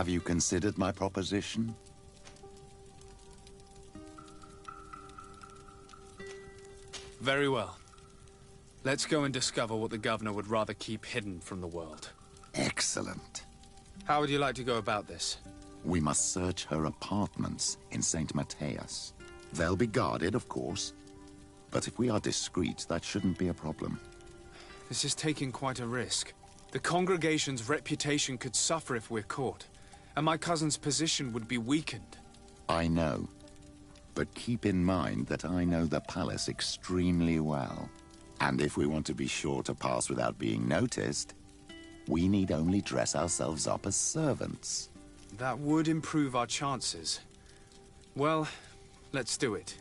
Have you considered my proposition? Very well. Let's go and discover what the governor would rather keep hidden from the world. Excellent. How would you like to go about this? We must search her apartments in St. Matthias. They'll be guarded, of course. But if we are discreet, that shouldn't be a problem. This is taking quite a risk. The congregation's reputation could suffer if we're caught, and my cousin's position would be weakened. I know. But keep in mind that I know the palace extremely well. And if we want to be sure to pass without being noticed, we need only dress ourselves up as servants. That would improve our chances. Well, let's do it.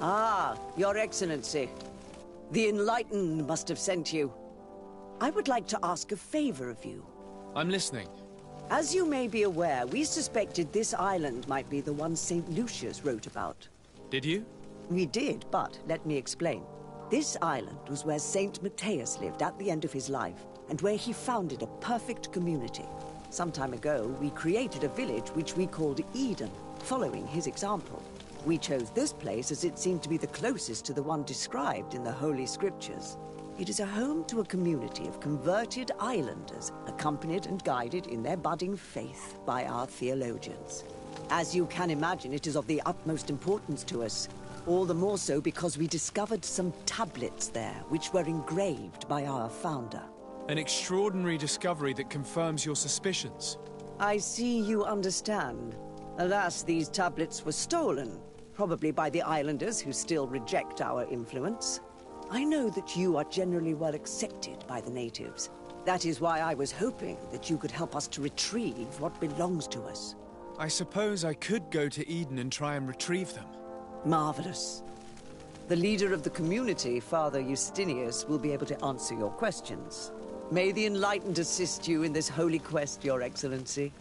Ah, Your Excellency. The Enlightened must have sent you. I would like to ask a favor of you. I'm listening. As you may be aware, we suspected this island might be the one St. Lucius wrote about. Did you? We did, but let me explain. This island was where St. Matthias lived at the end of his life, and where he founded a perfect community. Some time ago, we created a village which we called Eden, following his example. We chose this place as it seemed to be the closest to the one described in the Holy Scriptures. It is a home to a community of converted islanders, accompanied and guided in their budding faith by our theologians. As you can imagine, it is of the utmost importance to us. All the more so because we discovered some tablets there, which were engraved by our founder. An extraordinary discovery that confirms your suspicions. I see you understand. Alas, these tablets were stolen, probably by the islanders who still reject our influence. I know that you are generally well accepted by the natives. That is why I was hoping that you could help us to retrieve what belongs to us. I suppose I could go to Eden and try and retrieve them. Marvelous. The leader of the community, Father Justinius, will be able to answer your questions. May the Enlightened assist you in this holy quest, Your Excellency.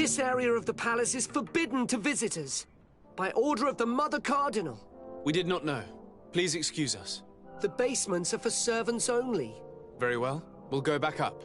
This area of the palace is forbidden to visitors. By order of the Mother Cardinal. We did not know. Please excuse us. The basements are for servants only. Very well. We'll go back up.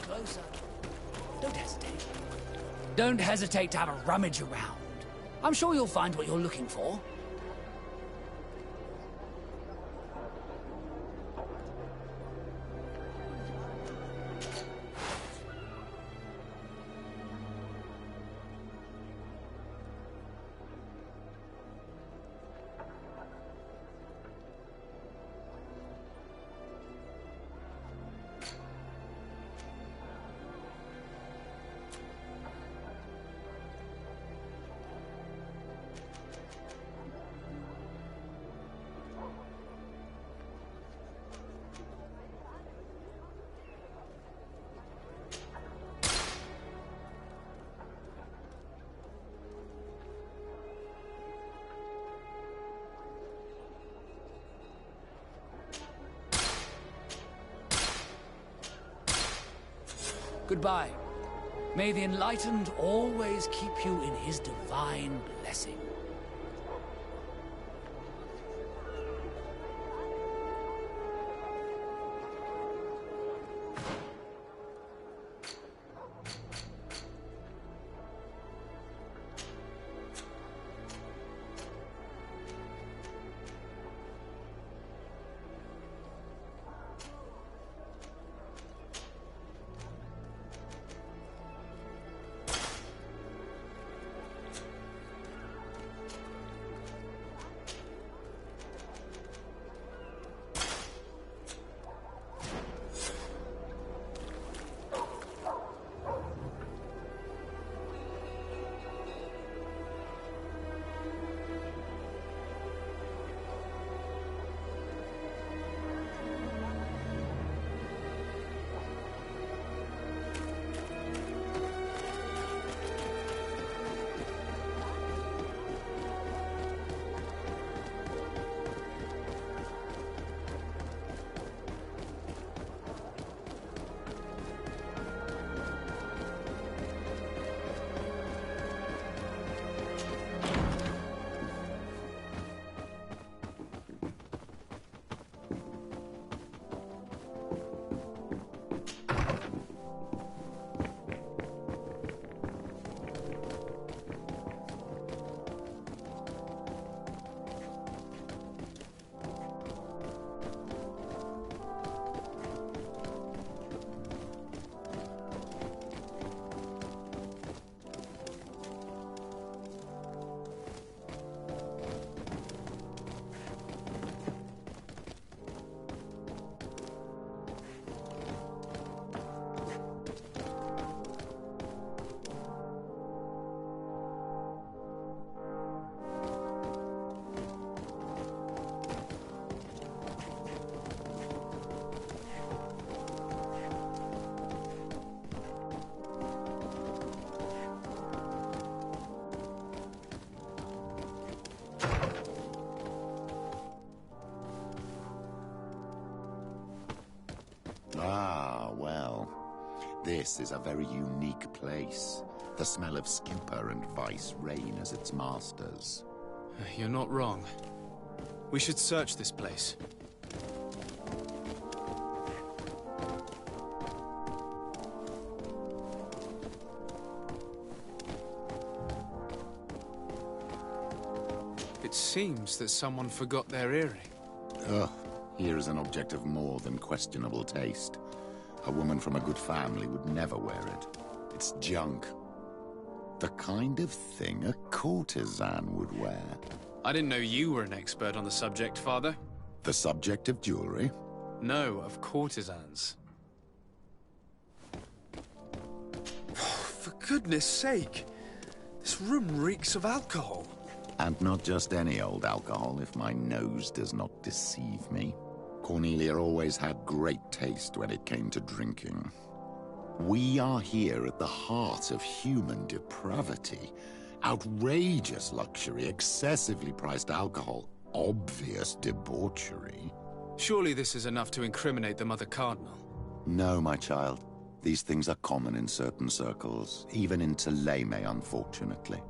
Closer. Don't hesitate. Don't hesitate to have a rummage around. I'm sure you'll find what you're looking for. Goodbye. May the Enlightened always keep you in his divine blessing. Ah, well. This is a very unique place. The smell of stupor and vice reign as its masters. You're not wrong. We should search this place. It seems that someone forgot their earring. Ugh, here is an object of more than questionable taste. A woman from a good family would never wear it. It's junk. The kind of thing a courtesan would wear. I didn't know you were an expert on the subject, Father. The subject of jewelry? No, of courtesans. For goodness sake! This room reeks of alcohol. And not just any old alcohol, if my nose does not deceive me. Cornelia always had great taste when it came to drinking. We are here at the heart of human depravity. Outrageous luxury, excessively priced alcohol, obvious debauchery. Surely this is enough to incriminate the Mother Cardinal. No, my child. These things are common in certain circles, even in Thélème, unfortunately.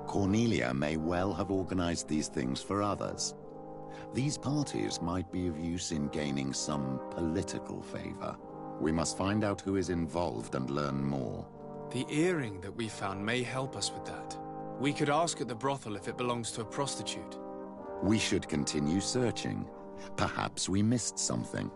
Cornelia may well have organized these things for others. These parties might be of use in gaining some political favor. We must find out who is involved and learn more. The earring that we found may help us with that. We could ask at the brothel if it belongs to a prostitute. We should continue searching. Perhaps we missed something.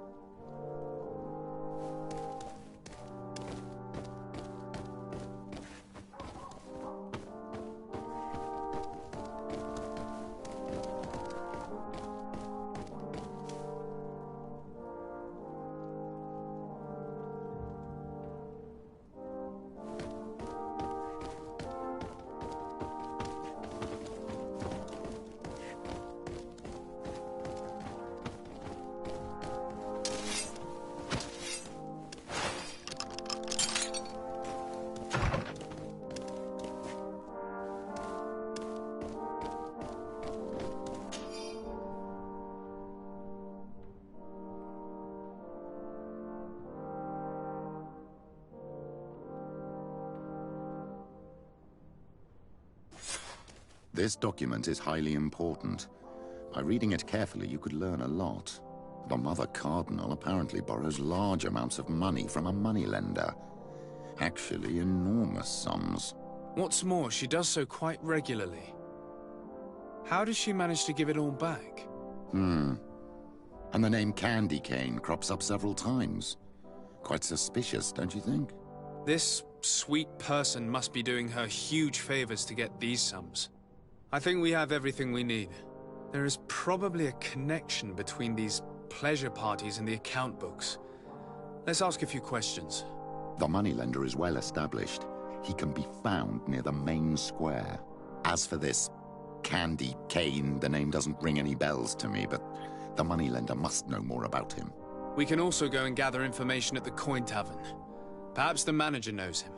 This document is highly important. By reading it carefully, you could learn a lot. The Mother Cardinal apparently borrows large amounts of money from a moneylender. Actually, enormous sums. What's more, she does so quite regularly. How does she manage to give it all back? And the name Candy Cane crops up several times. Quite suspicious, don't you think? This sweet person must be doing her huge favors to get these sums. I think we have everything we need. There is probably a connection between these pleasure parties and the account books. Let's ask a few questions. The moneylender is well established. He can be found near the main square. As for this Candy Cane, the name doesn't ring any bells to me, but the moneylender must know more about him. We can also go and gather information at the Coin Tavern. Perhaps the manager knows him.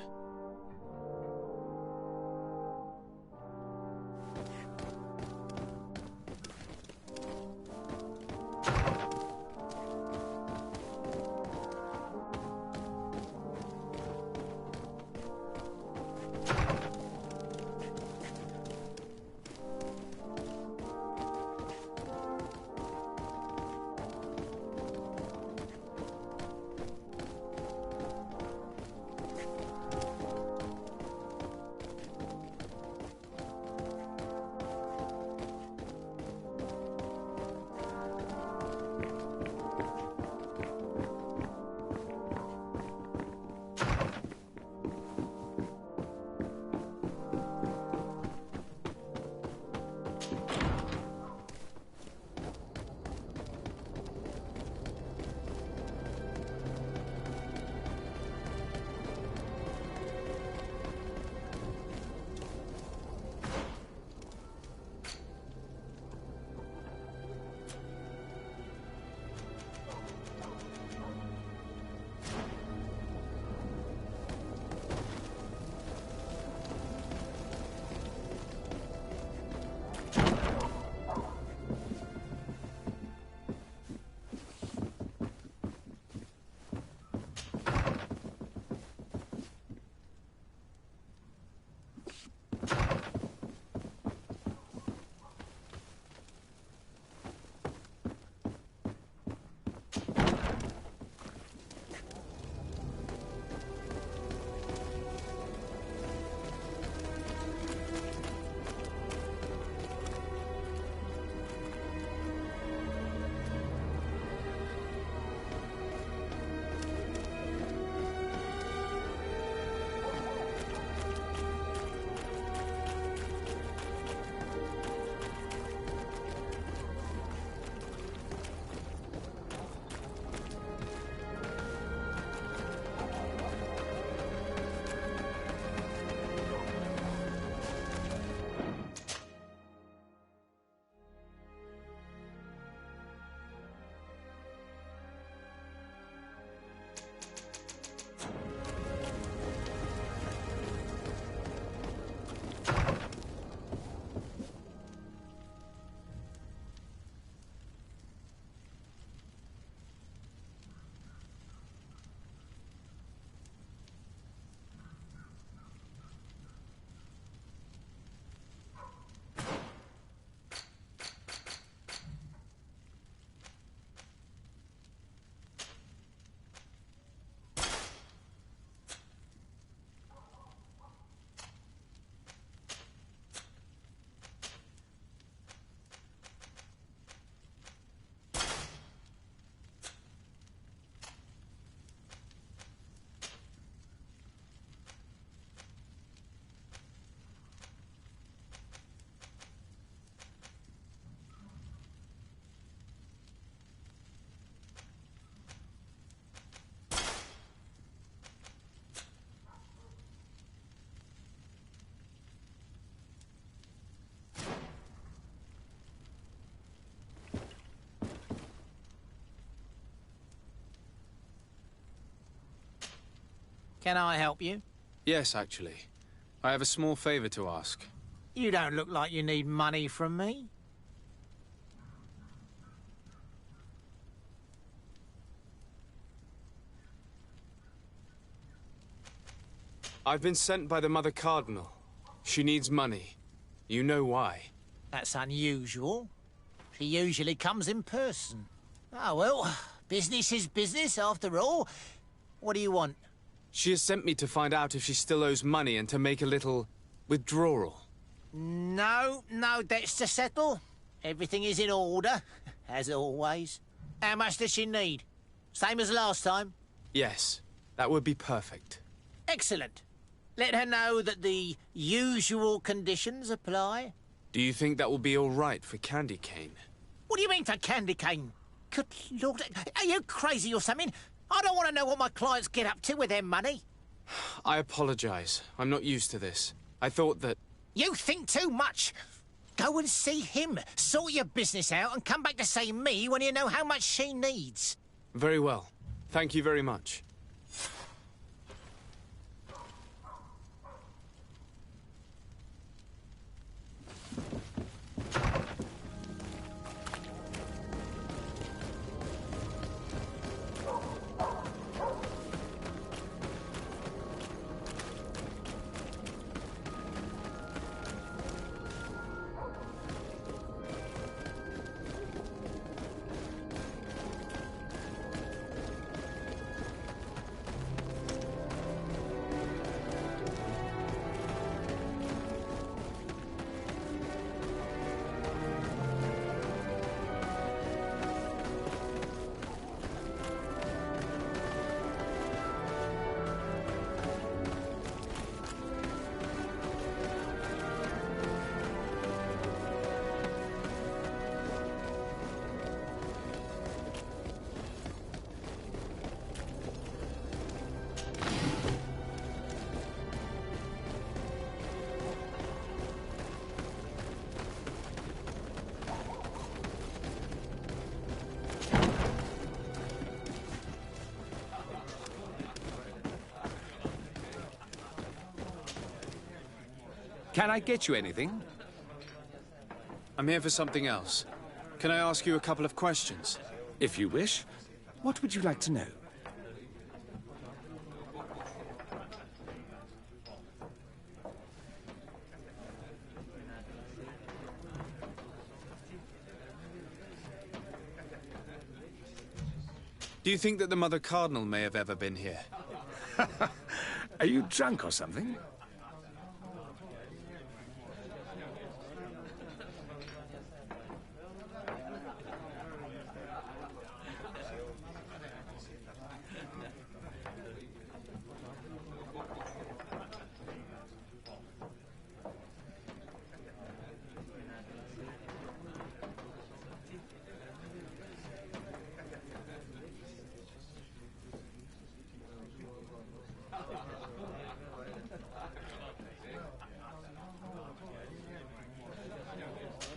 Can I help you? Yes, actually. I have a small favor to ask. You don't look like you need money from me. I've been sent by the Mother Cardinal. She needs money. You know why. That's unusual. She usually comes in person. Oh, well, business is business after all. What do you want? She has sent me to find out if she still owes money and to make a little withdrawal. No debts to settle. Everything is in order, as always. How much does she need? Same as last time? Yes, that would be perfect. Excellent. Let her know that the usual conditions apply. Do you think that will be all right for Candy Cane? What do you mean for candy cane? Good Lord, are you crazy or something? I don't want to know what my clients get up to with their money. I apologize. I'm not used to this. I thought that... You think too much. Go and see him, sort your business out, and come back to see me when you know how much she needs. Very well. Thank you very much. Can I get you anything? I'm here for something else. Can I ask you a couple of questions? If you wish. What would you like to know? Do you think that the Mother Cardinal may have ever been here? Are you drunk or something?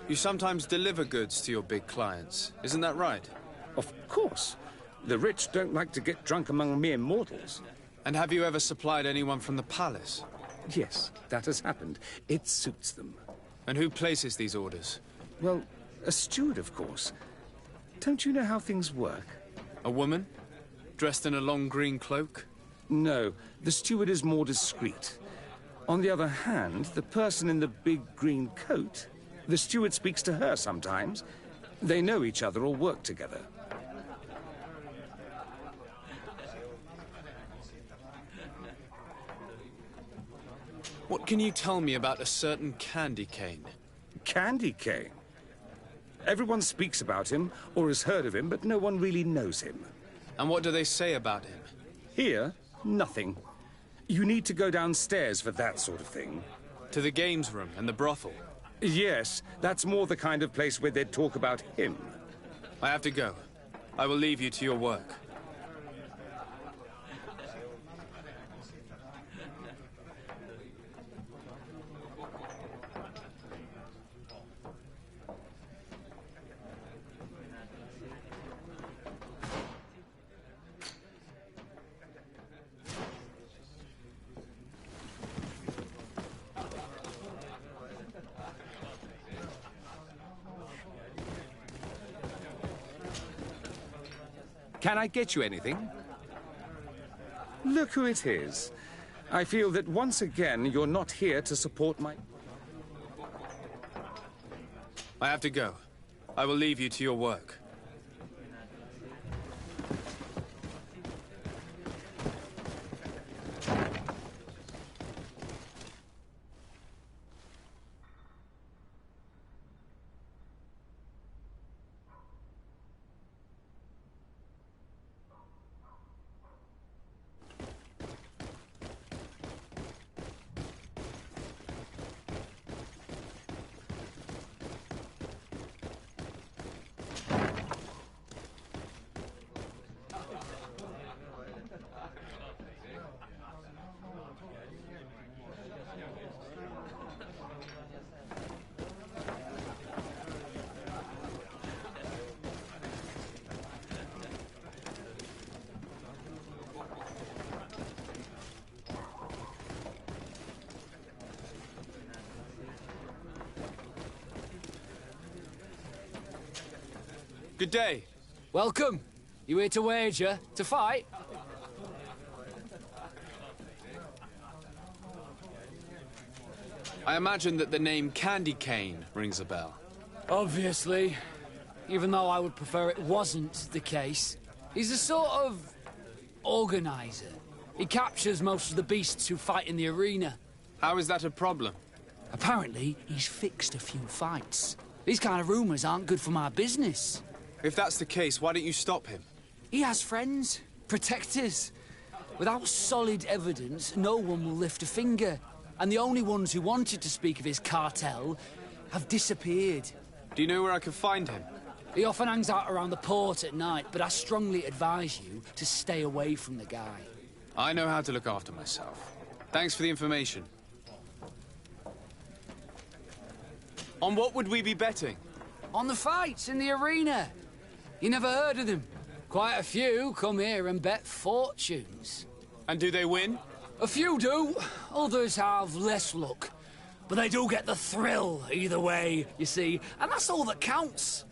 You sometimes deliver goods to your big clients, isn't that right? Of course. The rich don't like to get drunk among mere mortals. And have you ever supplied anyone from the palace? Yes, that has happened. It suits them. And who places these orders? Well, a steward, of course. Don't you know how things work? A woman? Dressed in a long green cloak? No, the steward is more discreet. On the other hand, the person in the big green coat, the steward speaks to her sometimes. They know each other or work together. What can you tell me about a certain Candy Cane? Candy Cane? Everyone speaks about him or has heard of him, but no one really knows him. And what do they say about him? Here, nothing. You need to go downstairs for that sort of thing. To the games room and the brothel? Yes, that's more the kind of place where they'd talk about him. I have to go. I will leave you to your work. Can I get you anything? Look who it is. I feel that once again you're not here to support my... I have to go. I will leave you to your work. Good day. Welcome. You here to wager? To fight? I imagine that the name Candy Cane rings a bell. Obviously. Even though I would prefer it wasn't the case. He's a sort of... organizer. He captures most of the beasts who fight in the arena. How is that a problem? Apparently, he's fixed a few fights. These kind of rumors aren't good for my business. If that's the case, why don't you stop him? He has friends, protectors. Without solid evidence, no one will lift a finger. And the only ones who wanted to speak of his cartel have disappeared. Do you know where I can find him? He often hangs out around the port at night, but I strongly advise you to stay away from the guy. I know how to look after myself. Thanks for the information. On what would we be betting? On the fights in the arena. You never heard of them? Quite a few come here and bet fortunes. And do they win? A few do. Others have less luck. But they do get the thrill either way, you see. And that's all that counts.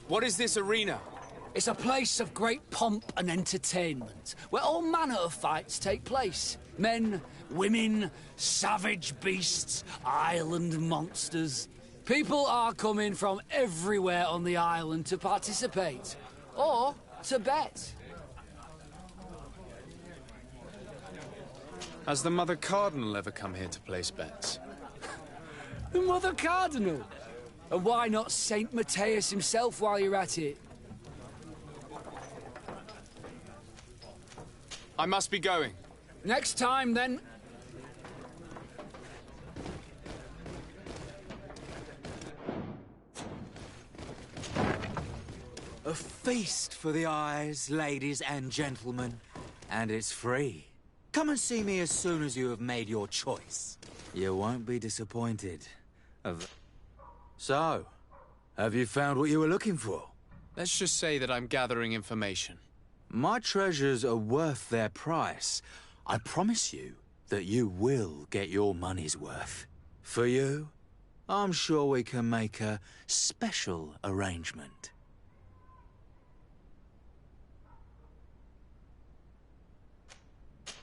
What is this arena? It's a place of great pomp and entertainment, where all manner of fights take place. Men, women, savage beasts, island monsters. People are coming from everywhere on the island to participate, or to bet. Has the Mother Cardinal ever come here to place bets? The Mother Cardinal? And why not Saint Matthias himself while you're at it? I must be going. Next time, then. A feast for the eyes, ladies and gentlemen. And it's free. Come and see me as soon as you have made your choice. You won't be disappointed. So, have you found what you were looking for? Let's just say that I'm gathering information. My treasures are worth their price. I promise you that you will get your money's worth. For you, I'm sure we can make a special arrangement.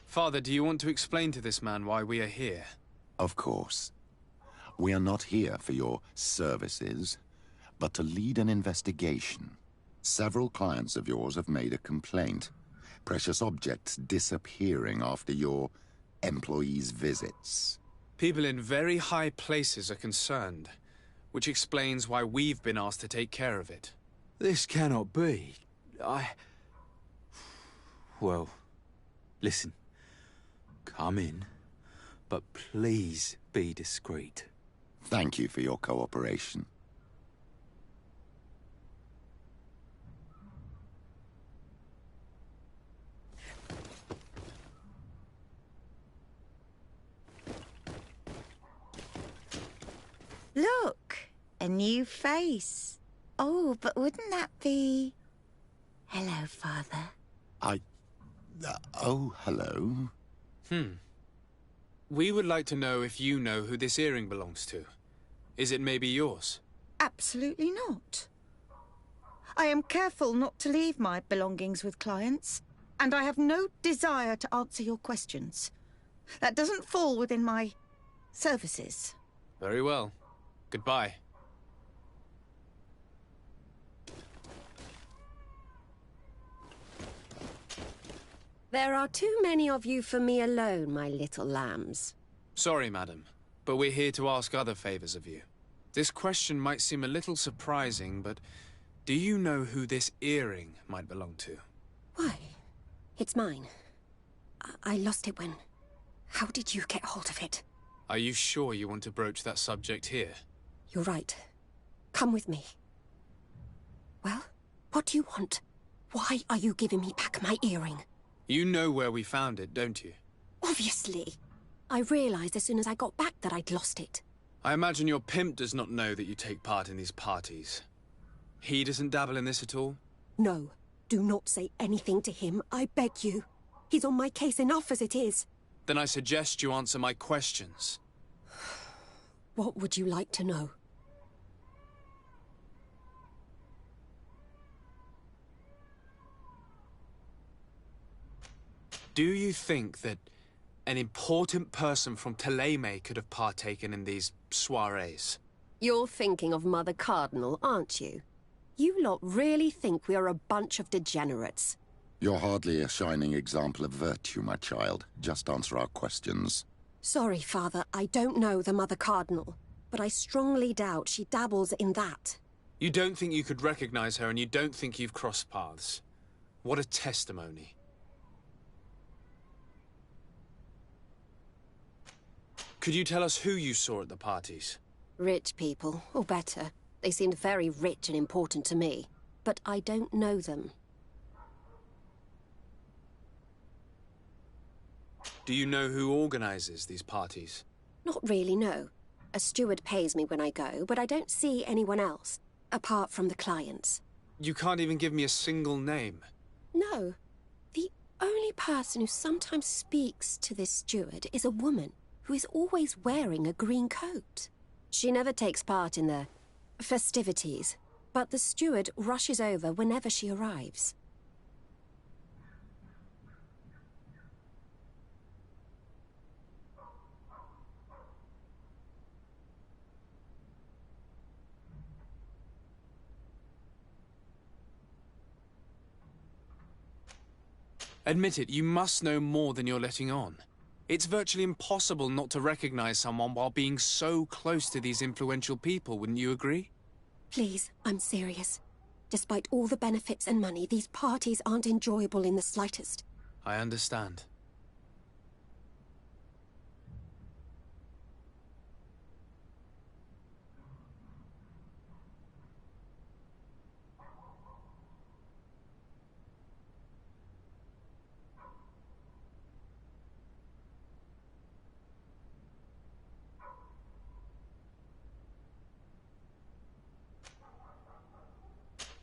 Father, do you want to explain to this man why we are here? Of course. We are not here for your services, but to lead an investigation. Several clients of yours have made a complaint. Precious objects disappearing after your employees' visits. People in very high places are concerned, which explains why we've been asked to take care of it. This cannot be. Well, listen. Come in, but please be discreet. Thank you for your cooperation. Look, a new face. Oh, but wouldn't that be... Hello, Father. Oh, hello. We would like to know if you know who this earring belongs to. Is it maybe yours? Absolutely not. I am careful not to leave my belongings with clients, and I have no desire to answer your questions. That doesn't fall within my services. Very well. Goodbye. There are too many of you for me alone, my little lambs. Sorry, madam, but we're here to ask other favors of you. This question might seem a little surprising, but do you know who this earring might belong to? Why? It's mine. I lost it when... How did you get hold of it? Are you sure you want to broach that subject here? You're right. Come with me. Well, what do you want? Why are you giving me back my earring? You know where we found it, don't you? Obviously. I realized as soon as I got back that I'd lost it. I imagine your pimp does not know that you take part in these parties. He doesn't dabble in this at all? No. Do not say anything to him, I beg you. He's on my case enough as it is. Then I suggest you answer my questions. What would you like to know? Do you think that an important person from Teleme could have partaken in these soirees? You're thinking of Mother Cardinal, aren't you? You lot really think we are a bunch of degenerates. You're hardly a shining example of virtue, my child. Just answer our questions. Sorry, Father, I don't know the Mother Cardinal, but I strongly doubt she dabbles in that. You don't think you could recognize her, and you don't think you've crossed paths. What a testimony. Could you tell us who you saw at the parties? Rich people, or better. They seemed very rich and important to me, but I don't know them. Do you know who organizes these parties? Not really, no. A steward pays me when I go, but I don't see anyone else, apart from the clients. You can't even give me a single name. No. The only person who sometimes speaks to this steward is a woman who is always wearing a green coat. She never takes part in the festivities, but the steward rushes over whenever she arrives. Admit it, you must know more than you're letting on. It's virtually impossible not to recognize someone while being so close to these influential people, wouldn't you agree? Please, I'm serious. Despite all the benefits and money, these parties aren't enjoyable in the slightest. I understand.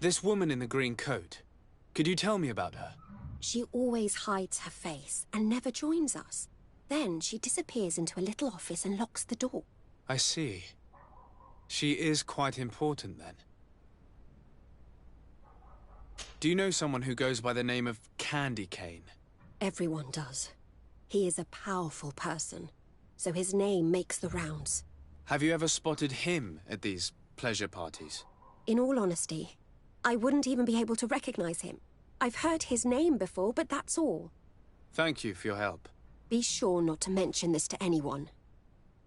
This woman in the green coat, could you tell me about her? She always hides her face and never joins us. Then she disappears into a little office and locks the door. I see. She is quite important, then. Do you know someone who goes by the name of Candy Cane? Everyone does. He is a powerful person, so his name makes the rounds. Have you ever spotted him at these pleasure parties? In all honesty, I wouldn't even be able to recognize him. I've heard his name before, but that's all. Thank you for your help. Be sure not to mention this to anyone.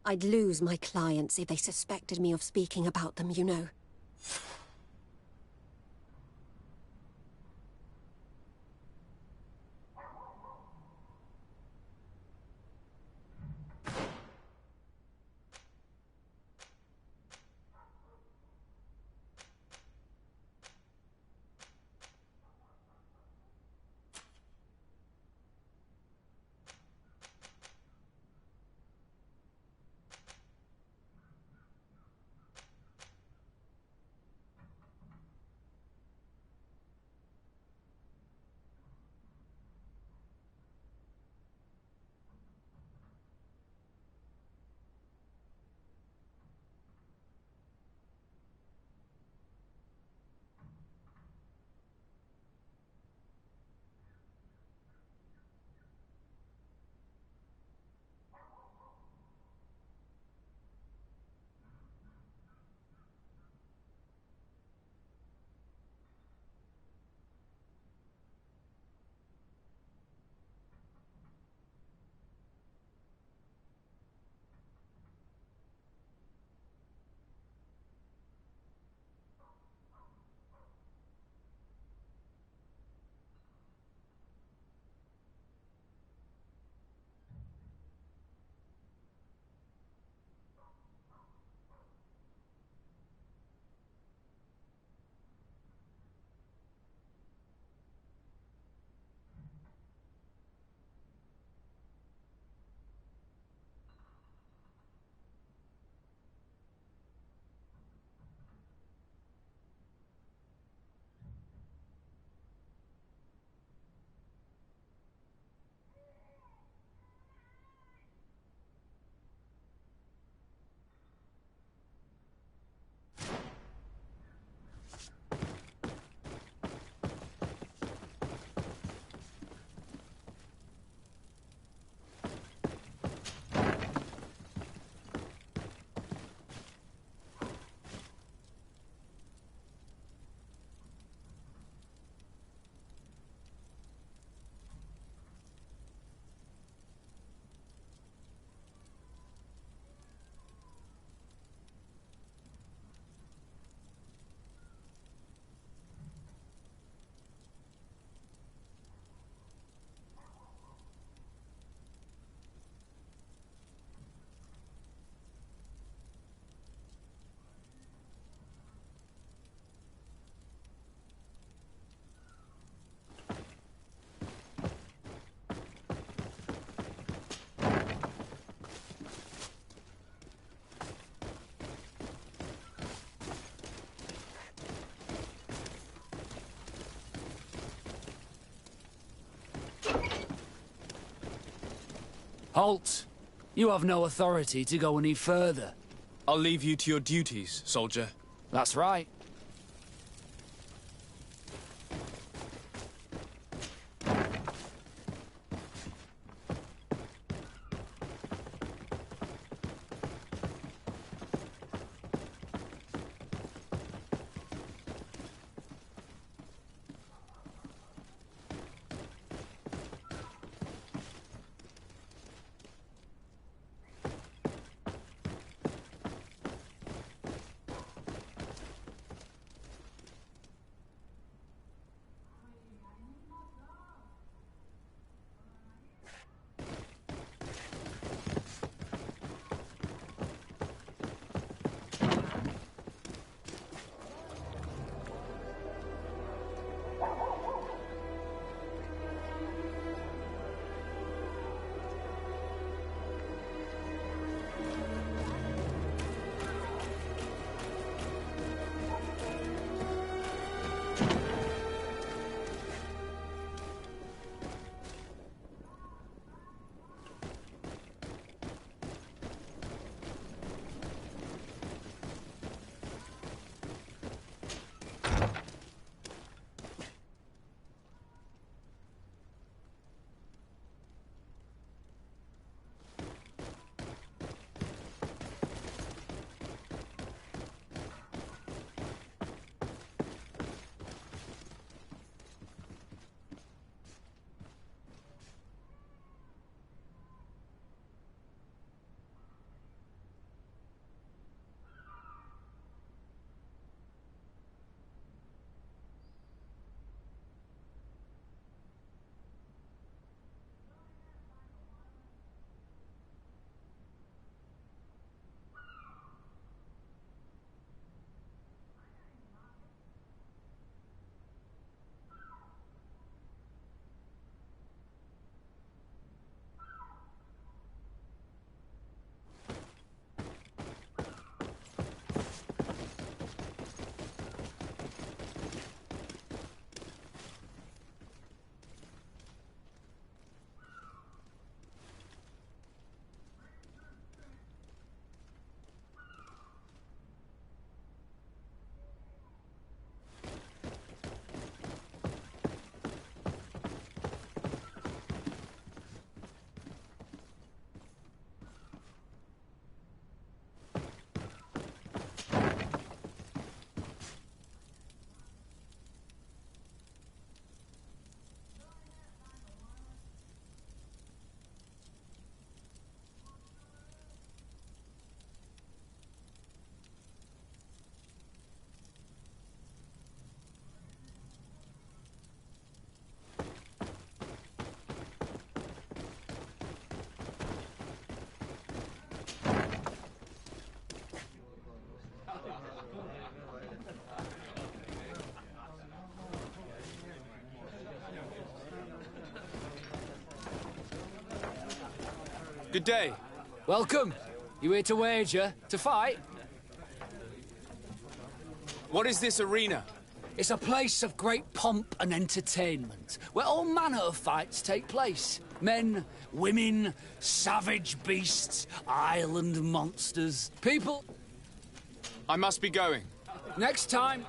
I'd lose my clients if they suspected me of speaking about them, you know. Halt! You have no authority to go any further. I'll leave you to your duties, soldier. That's right. Good day. Welcome. You here to wager? To fight? What is this arena? It's a place of great pomp and entertainment, where all manner of fights take place. Men, women, savage beasts, island monsters. People... I must be going. Next time.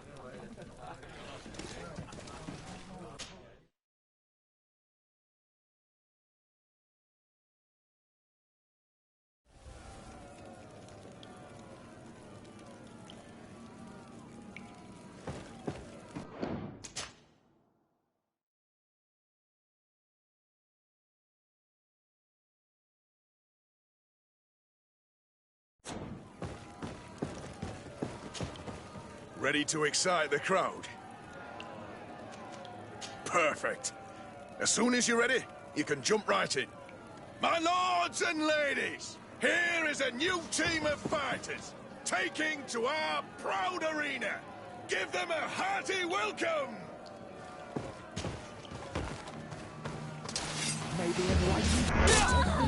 Ready to excite the crowd? Perfect. As soon as you're ready, you can jump right in. My lords and ladies, here is a new team of fighters, taking to our proud arena. Give them a hearty welcome! Maybe enlightened.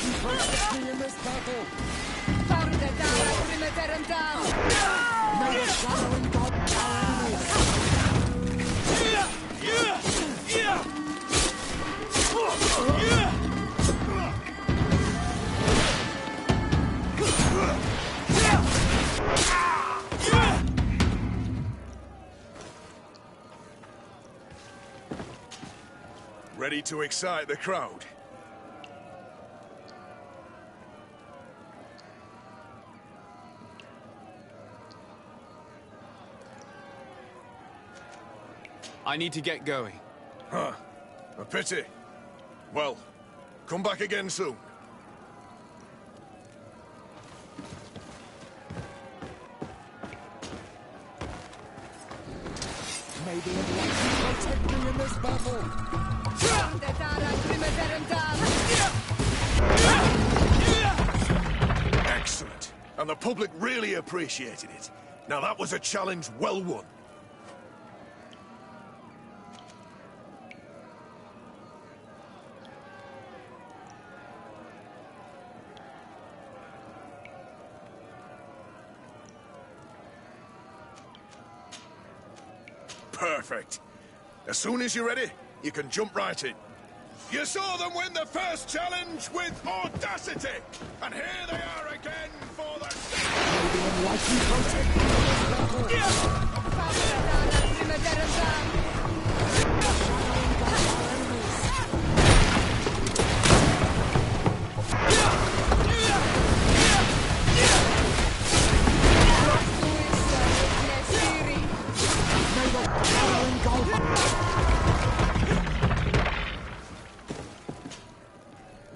can protect me in this battle. Pound it down, I tear him down. May the shadow engulf our enemies. Ready to excite the crowd? I need to get going. Huh. A pity. Well, come back again soon. Maybe it will protect me in this battle. Pound it down, I tear him down. Excellent. And the public really appreciated it. Now that was a challenge well won. Perfect. As soon as you're ready, you can jump right in. You saw them win the first challenge with audacity, and here they are again for the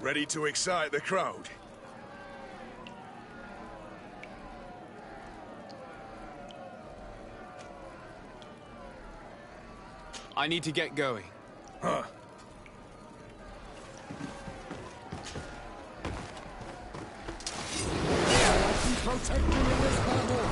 Ready to excite the crowd? I need to get going. Huh. Protect me in this battle.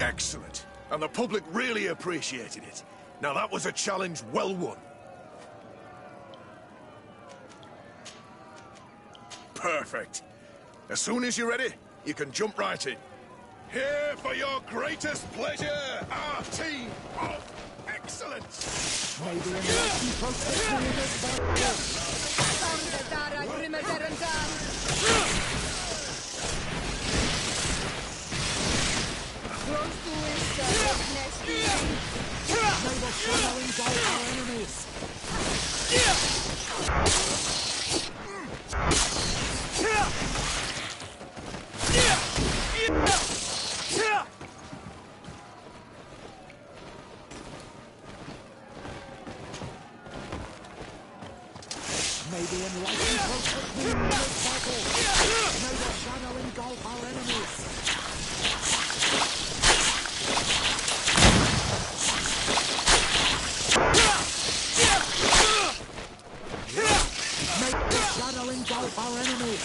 Excellent. And the public really appreciated it. Now that was a challenge well won. Perfect. As soon as you're ready, you can jump right in. Here for your greatest pleasure, our team of excellence. Maybe an lucky protect me in this battle. May the shadow engulf our enemies. May the enlightened protect me in this battle. May the shadow engulf our enemies. Make the shadow engulf our enemies.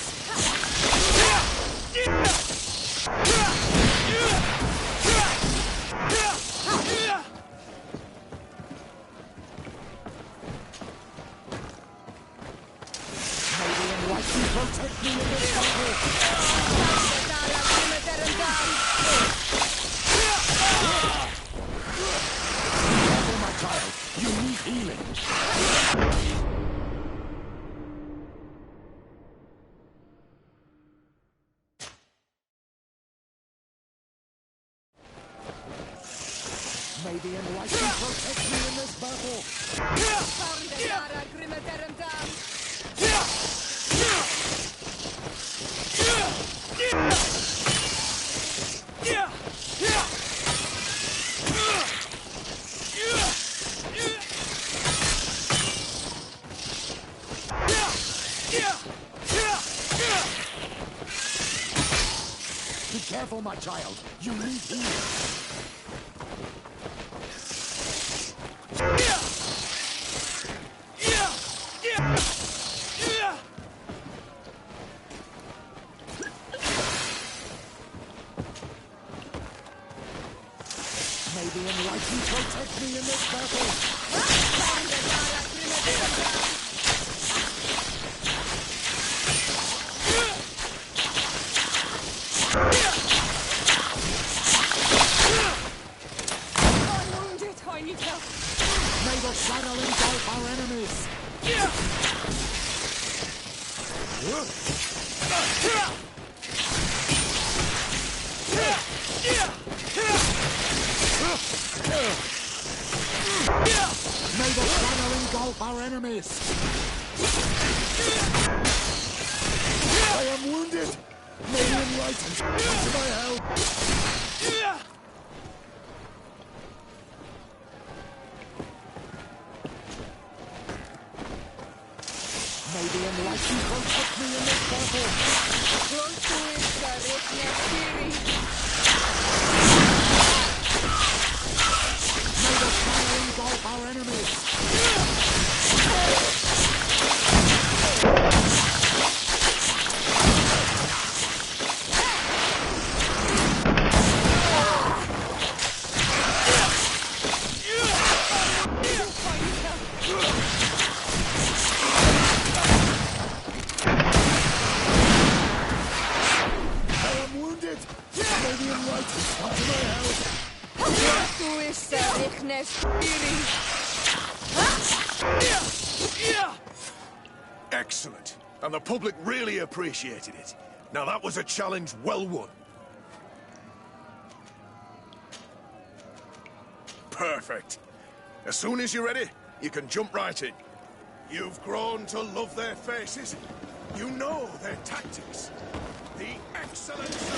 May the enlightened protect me in this battle. Be careful, my child. You need healing. May the enlightened protect me in this battle. I'm wounded. I need help. May the shadow engulf our enemies. May the shadow engulf our enemies. I am wounded. May the enlightened come to my help. May the enlightened protect me in this battle. May the shadow engulf our enemies. I am wounded. May the enlightened come to my help. Excellent. And the public really appreciated it. Now that was a challenge well won. Perfect. As soon as you're ready, you can jump right in. You've grown to love their faces. You know their tactics. The excellence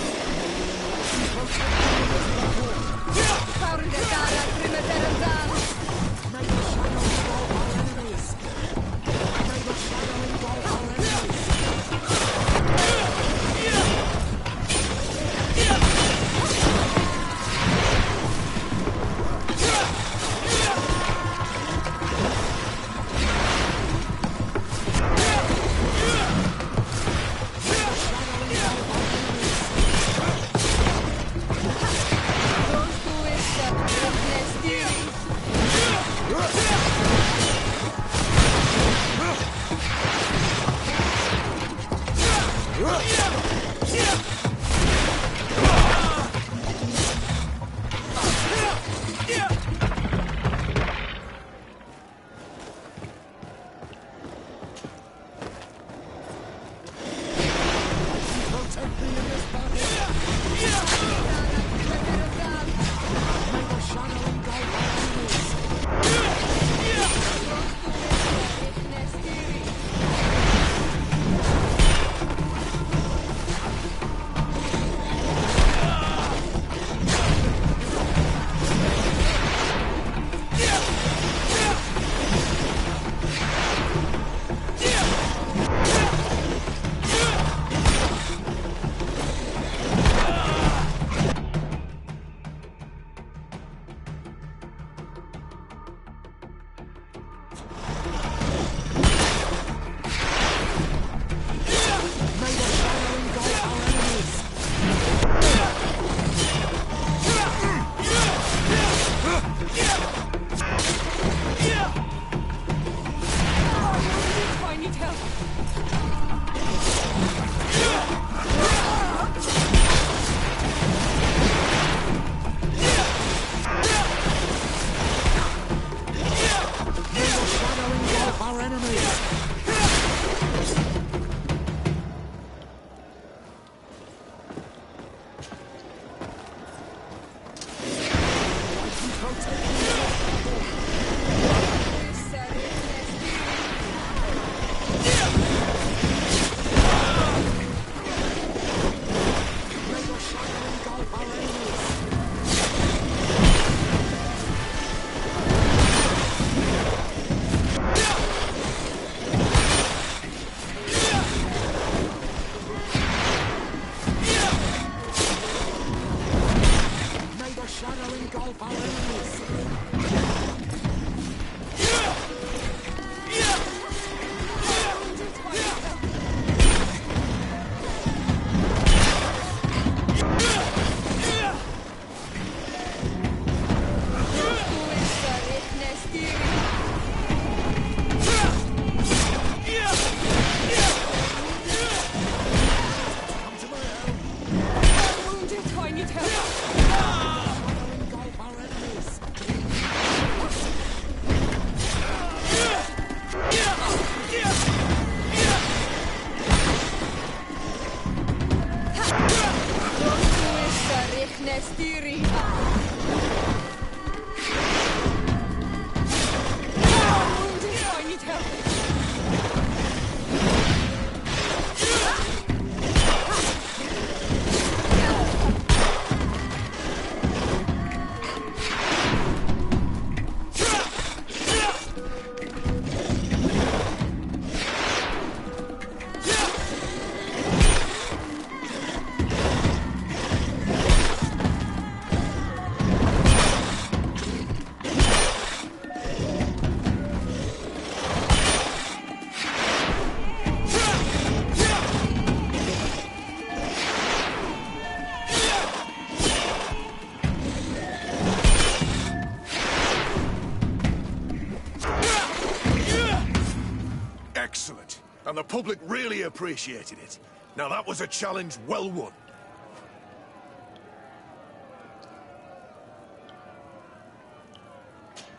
Excellent. And the public really appreciated it. Now that was a challenge well won.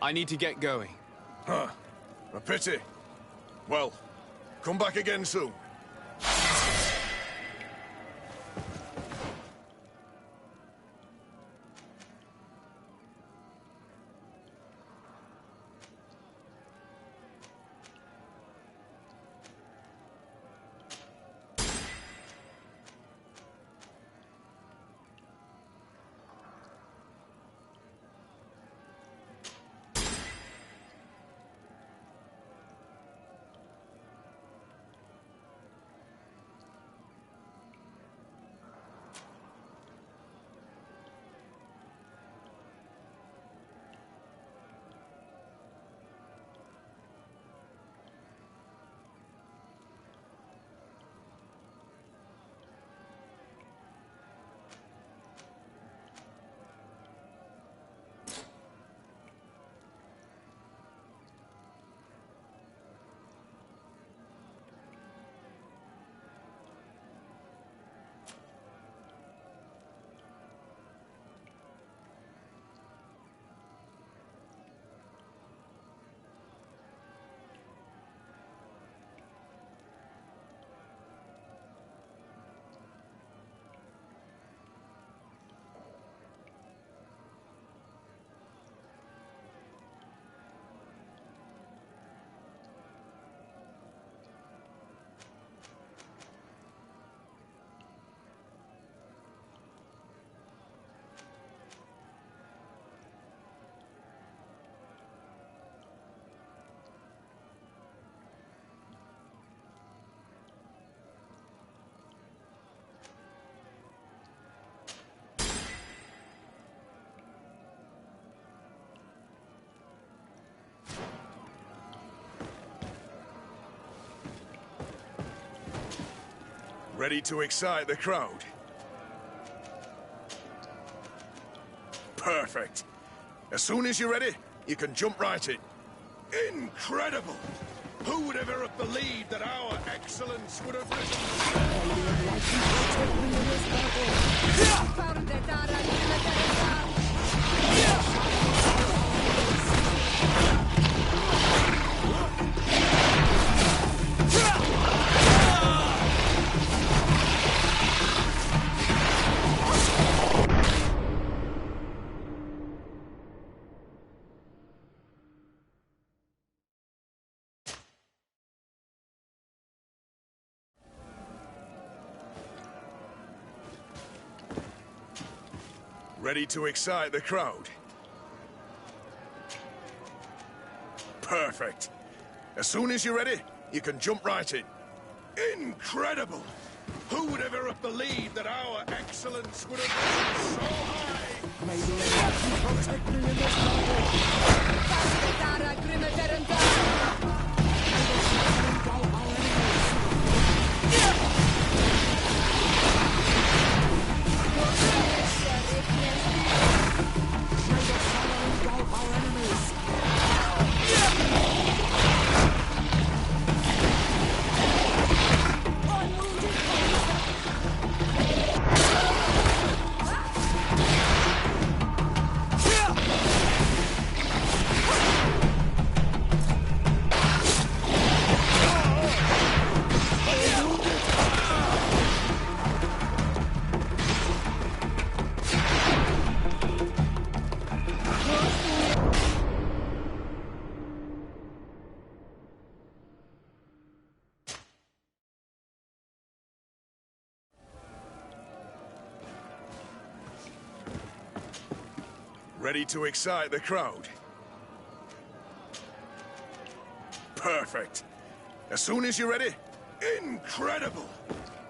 I need to get going. Huh. A pity. Well, come back again soon. Ready to excite the crowd? Perfect. As soon as you're ready, you can jump right in. Incredible! Who would ever have believed that our excellence would have Ready to excite the crowd? Perfect. As soon as you're ready, you can jump right in. Incredible! Who would ever have believed that our excellence would have risen so high? Maybe you can protect me in this Ready to excite the crowd? Perfect. As soon as you're ready? Incredible!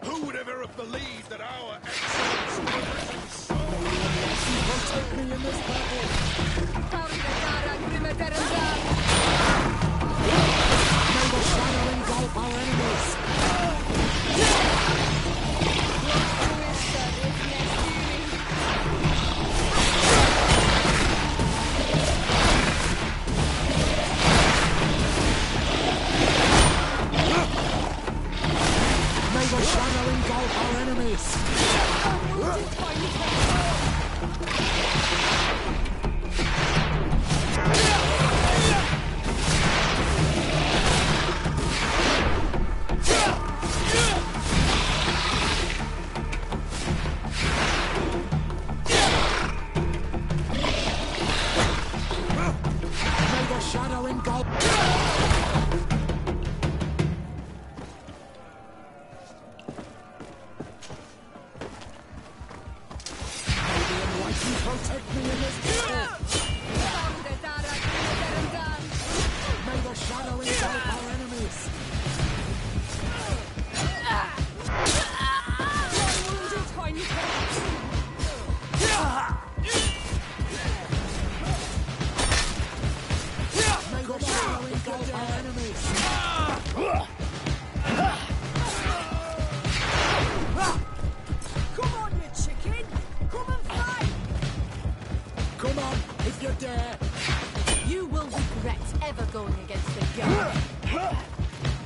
Who would ever have believed that our excellence would have risen so high? protect me in this battle. May the shadow engulf our enemies. May the shadow engulf our enemies. May the shadow engulf. Protect me in this battle. May the shadow engulf our enemies. May the shadow engulf our enemies. Come on, you chicken! Come and fight! Come on, if you dare. You will regret ever going against the guard.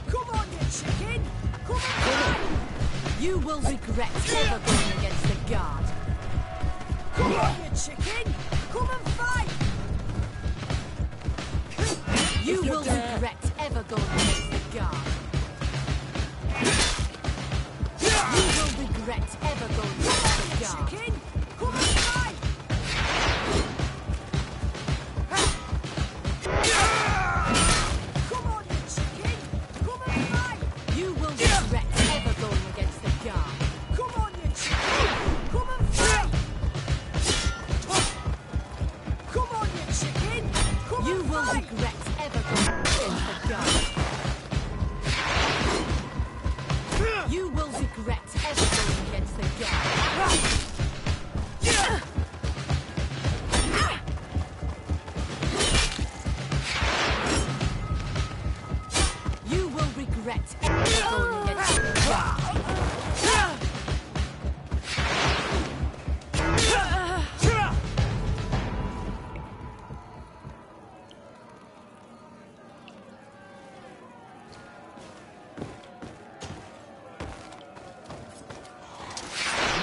Come on, you chicken! Come and fight! You will regret ever going against the guard. Come on, you chicken! Come and fight! You will regret ever going against the guard. You will regret ever going against the guard. Chicken! Come and fight! Come on, you chicken! Come and fight! You will regret ever going against the guard. Come on, you chicken! Come and fight! Come on, you chicken! Come you and will fight! Regret ever going against the guard. You will regret ever going against the guard. You will regret ever going against the guard.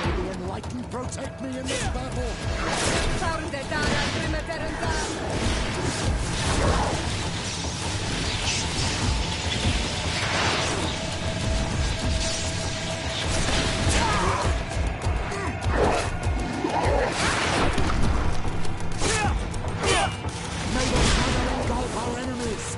May the enlightened protect me in this battle. May the shadow engulf our enemies.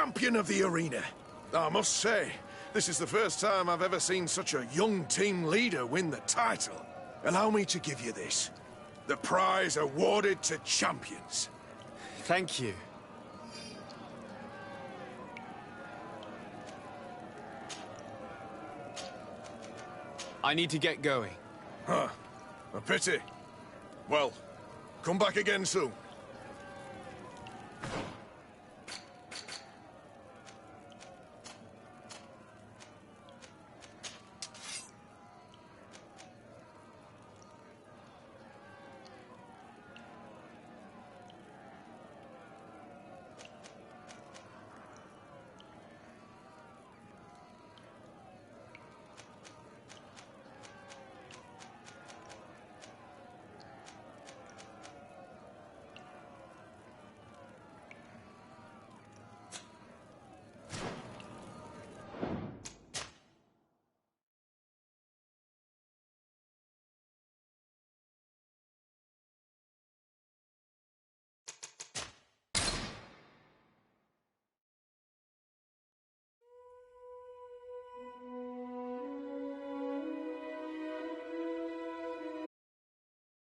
champion of the arena. I must say, this is the first time I've ever seen such a young team leader win the title. Allow me to give you this. The prize awarded to champions. Thank you. I need to get going. Huh. A pity. Well, come back again soon.